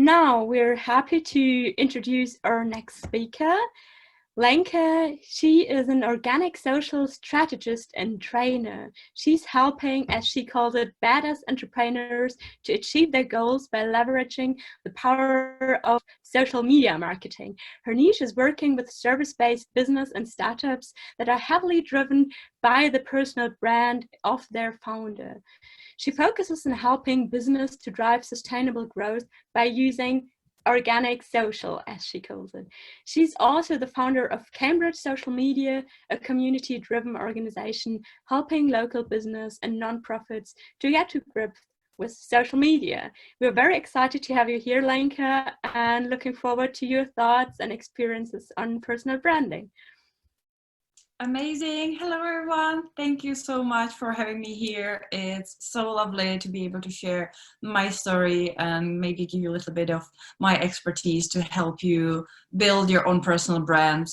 now we're happy to introduce our next speaker, Lenka. She is an organic social strategist and trainer. She's helping, as she calls it, badass entrepreneurs to achieve their goals by leveraging the power of social media marketing. Her niche is working with service-based business and startups that are heavily driven by the personal brand of their founder. She focuses on helping business to drive sustainable growth by using organic social, as she calls it. She's also the founder of Cambridge Social Media, a community-driven organization helping local business and nonprofits to get to grips with social media. We're very excited to have you here, Lenka, and looking forward to your thoughts and experiences on personal branding. Amazing. Hello, everyone. Thank you so much for having me here. It's so lovely to be able to share my story and maybe give you a little bit of my expertise to help you build your own personal brand.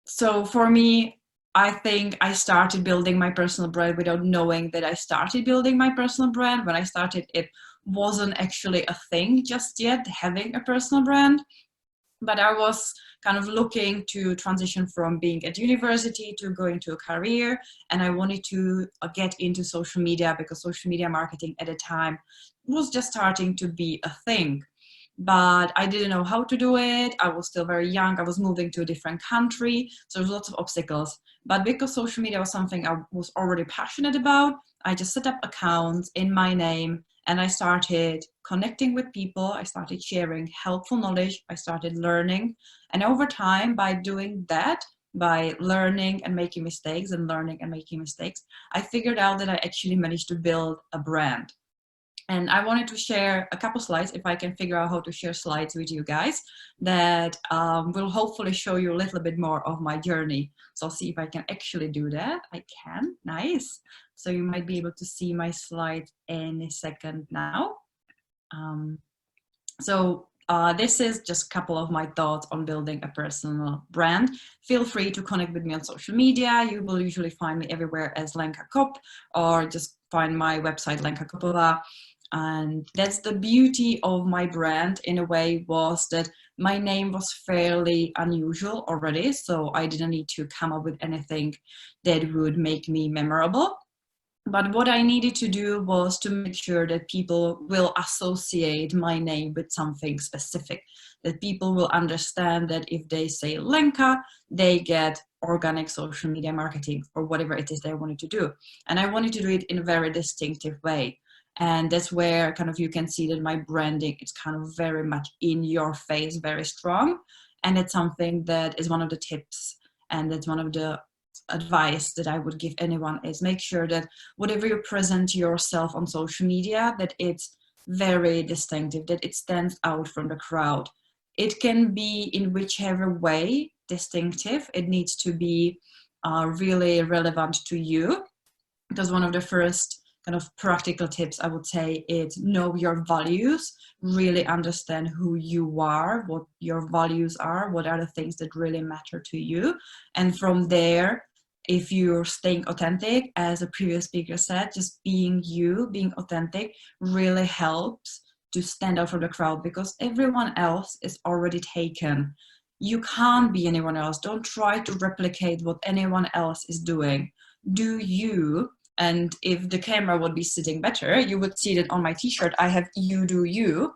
So for me, I think I started building my personal brand without knowing that I started building my personal brand. When I started, it wasn't actually a thing just yet, having a personal brand. But I was kind of looking to transition from being at university to going to a career, and I wanted to get into social media because social media marketing at the time was just starting to be a thing. But I didn't know how to do it. I was still very young. I was moving to a different country, so there was lots of obstacles. But because social media was something I was already passionate about, I just set up accounts in my name, and I started connecting with people. I started sharing helpful knowledge. I started learning. And over time, by doing that, by learning and making mistakes and learning and making mistakes, I figured out that I actually managed to build a brand. And I wanted to share a couple slides, if I can figure out how to share slides with you guys, that will hopefully show you a little bit more of my journey. So I'll see if I can actually do that. I can. Nice. So you might be able to see my slides any second now. This is just a couple of my thoughts on building a personal brand. Feel free to connect with me on social media. You will usually find me everywhere as Lenka Kopp, or just find my website, Lenka Koppova. And that's the beauty of my brand, in a way, was that my name was fairly unusual already. So I didn't need to come up with anything that would make me memorable. But what I needed to do was to make sure that people will associate my name with something specific, that people will understand that if they say Lenka, they get organic social media marketing or whatever it is they wanted to do. And I wanted to do it in a very distinctive way. And that's where kind of you can see that my branding is kind of very much in your face, very strong. And it's something that is one of the tips, and that's one of the advice that I would give anyone, is make sure that whatever you present yourself on social media, that it's very distinctive, that it stands out from the crowd. It can be in whichever way distinctive. It needs to be really relevant to you, because one of the first kind of practical tips I would say is know your values, really understand who you are, what your values are, what are the things that really matter to you. And from there, if you're staying authentic, as a previous speaker said, just being you, being authentic really helps to stand out from the crowd, because everyone else is already taken. You can't be anyone else. Don't try to replicate what anyone else is doing. Do you. And if the camera would be sitting better, you would see that on my t-shirt I have "You Do You,"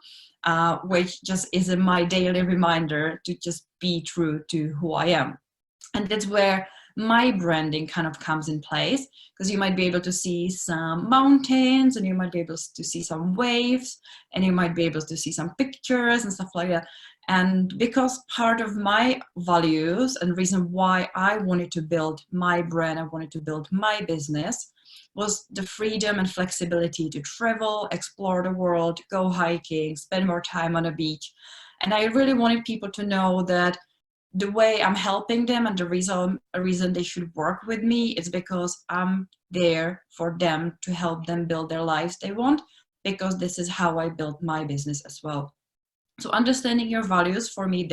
which just is my daily reminder to just be true to who I am. And that's where my branding kind of comes in place, because you might be able to see some mountains, and you might be able to see some waves, and you might be able to see some pictures and stuff like that. And because part of my values and reason why I wanted to build my brand, I wanted to build my business, was the freedom and flexibility to travel, explore the world, go hiking, spend more time on a beach. And I really wanted people to know that the way I'm helping them, and the reason they should work with me, is because I'm there for them, to help them build their lives they want, because this is how I built my business as well. So understanding your values, for me,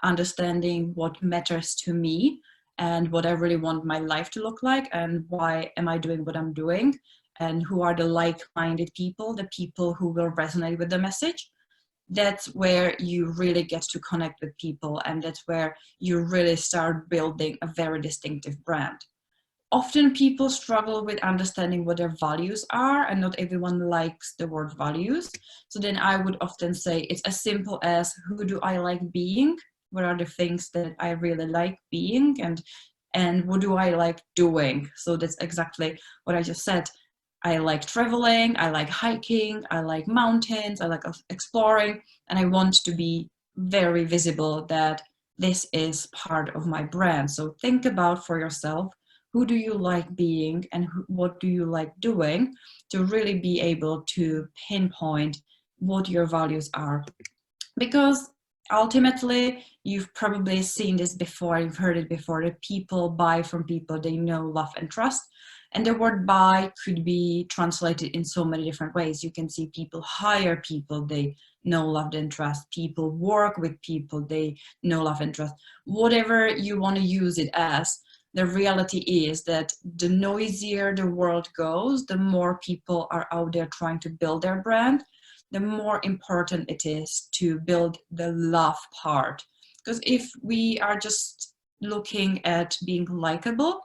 understanding what matters to me and what I really want my life to look like, and why am I doing what I'm doing, and who are the like-minded people, the people who will resonate with the message. That's where you really get to connect with people, and that's where you really start building a very distinctive brand. Often people struggle with understanding what their values are, and not everyone likes the word values. So then I would often say it's as simple as, who do I like being? What are the things that I really like being, and what do I like doing? So that's exactly what I just said. I like traveling, I like hiking, I like mountains, I like exploring, and I want to be very visible that this is part of my brand. So think about for yourself, who do you like being and what do you like doing, to really be able to pinpoint what your values are. Because ultimately, you've probably seen this before, you've heard it before, that people buy from people they know, love, and trust. And the word buy could be translated in so many different ways. You can see people hire people they know, love, and trust. People work with people they know, love, and trust. Whatever you want to use it as, the reality is that the noisier the world goes, the more people are out there trying to build their brand, the more important it is to build the love part. Because if we are just looking at being likable,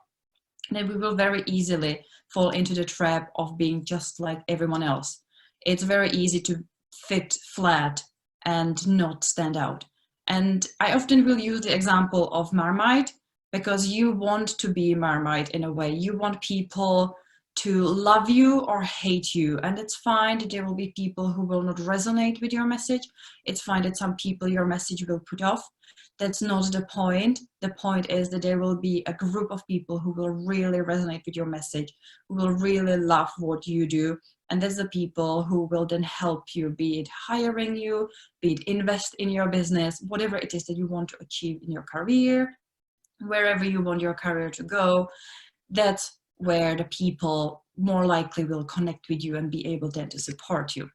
then we will very easily fall into the trap of being just like everyone else. It's very easy to fit flat and not stand out. And I often will use the example of Marmite, because you want to be Marmite in a way. You want people to love you or hate you, and it's fine that there will be people who will not resonate with your message. It's fine that some people your message will put off. That's not the point. The point is that there will be a group of people who will really resonate with your message, who will really love what you do. And that's the people who will then help you, be it hiring you, be it invest in your business, whatever it is that you want to achieve in your career, wherever you want your career to go. That's where the people more likely will connect with you and be able then to support you.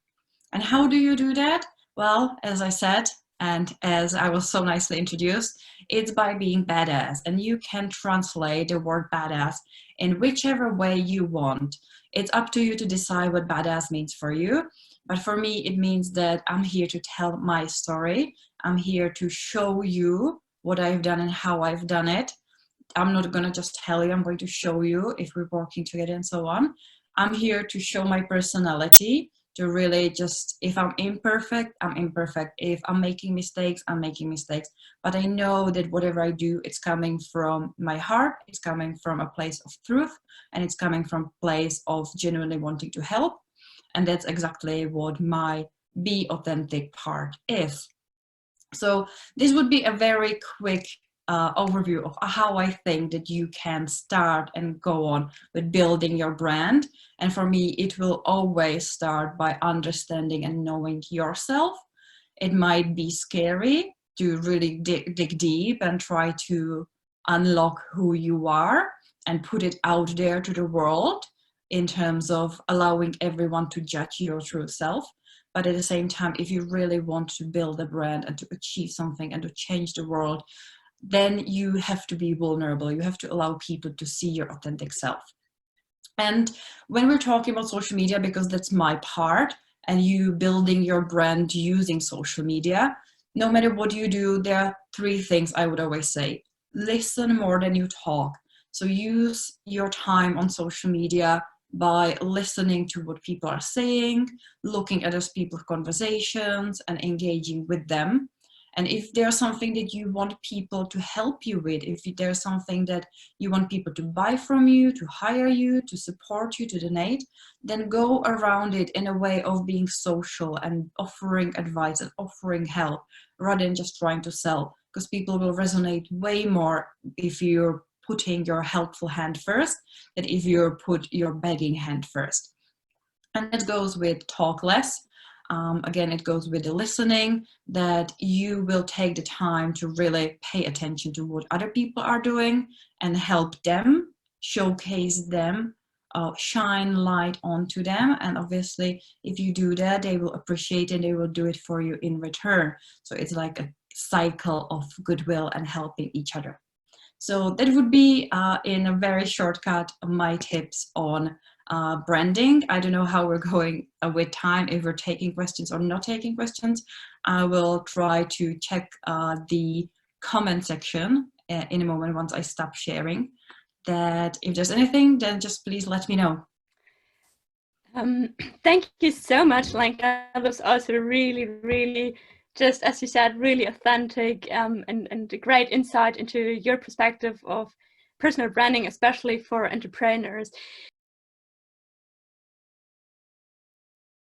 And how do you do that? Well, as I said, and as I was so nicely introduced, it's by being badass. And you can translate the word badass in whichever way you want. It's up to you to decide what badass means for you. But for me, it means that I'm here to tell my story. I'm here to show you what I've done and how I've done it. I'm not going to just tell you, I'm going to show you if we're working together and so on. I'm here to show my personality, to really just, if I'm imperfect, I'm imperfect. If I'm making mistakes, I'm making mistakes. But I know that whatever I do, it's coming from my heart, it's coming from a place of truth, and it's coming from a place of genuinely wanting to help. And that's exactly what my be authentic part is. So this would be a very quick overview of how I think that you can start and go on with building your brand. And for me, it will always start by understanding and knowing yourself. It might be scary to really dig deep and try to unlock who you are and put it out there to the world in terms of allowing everyone to judge your true self. But at the same time, if you really want to build a brand and to achieve something and to change the world, then you have to be vulnerable. You have to allow people to see your authentic self. And when we're talking about social media, because that's my part, and you building your brand using social media, no matter what you do, there are three things I would always say. Listen more than you talk. So use your time on social media by listening to what people are saying, looking at those people's conversations and engaging with them. And if there's something that you want people to help you with, if there's something that you want people to buy from you, to hire you, to support you, to donate, then go around it in a way of being social and offering advice and offering help rather than just trying to sell. Because people will resonate way more if you're putting your helpful hand first than if you put your begging hand first. And that goes with talk less. Again, it goes with the listening, that you will take the time to really pay attention to what other people are doing and help them, showcase them, shine light onto them. And obviously, if you do that, they will appreciate it and they will do it for you in return. So it's like a cycle of goodwill and helping each other. So that would be, in a very shortcut, my tips on branding. I don't know how we're going with time, if we're taking questions or not taking questions. I will try to check the comment section in a moment once I stop sharing. That if there's anything, then just please let me know. Thank you so much, Lenka. That was also really, really, just as you said, really authentic and a great insight into your perspective of personal branding, especially for entrepreneurs.